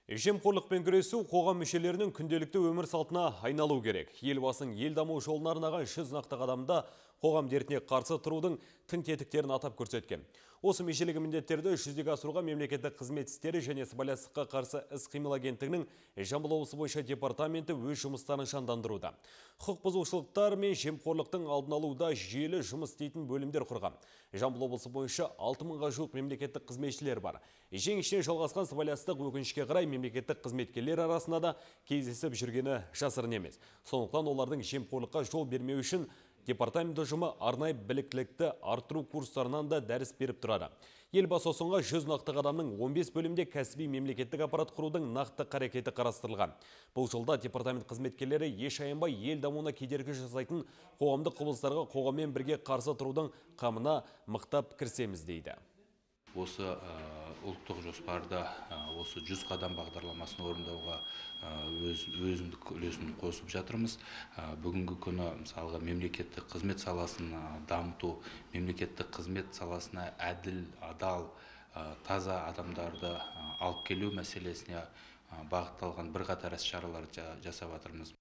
Жемқорлықпен күресу қоғам мүшелерінің күнделікті өмір салтына айналу керек. Елбасының ел даму жолына арнаған 100 нақты қадамда қоғам дертіне қарсы тұрудың тың тетіктерін атап көрсеткен. Осы межелегі міндеттерді жүзеге асыруға мемлекеттік қызмет істері және сыбайластыққа қарсы іс-қимыл агенттігінің Жамбыл облысы бойынша департаменті өз жұмыстарын жандандыруда. Құқық бұзушылықтар мен жемқорлықтың алдын алуда жүйелі жұмыс істейтін бөлімдер құрған. Жамбыл облысы бойынша 6000-ға жуық мемлекеттік қызметшілер бар. Жеңішінен жалғасқан сыбайластық өкінішке қарай мемлекеттік қызметкерлер арасында да кездесіп жүргені жасырын емес. Сондықтан олардың жемқорлыққа жол бермеу үшін департамент ұжымы арнайы біліктілікті арттыру курстарынан да дәріс беріп тұрады. Елбасы ұсынған 100 нақты қадамның 15 бөлімде кәсіби мемлекеттік аппарат құрудың нақты қарекеті қарастырылған. Бұл жолда департамент қызметкерлері еш аянбай ел дамуына кедергі жасайтын қоғамдық құбылыстарға қоғаммен бірге қарсы тұрудың қамына мықтап кірісеміз дейді. Осы ұлттық жоспарда осы 100 қадам бағдарламасын орындауға өзіндік үлесін қосып жатырмыз. Бүгінгі күні мысалға мемлекеттік қызмет саласын дамыту, мемлекеттік қызмет саласына әділ, адал, таза адамдарды алып келу мәселесіне бағытталған бірқатар іс-шаралар жасап жатырмыз.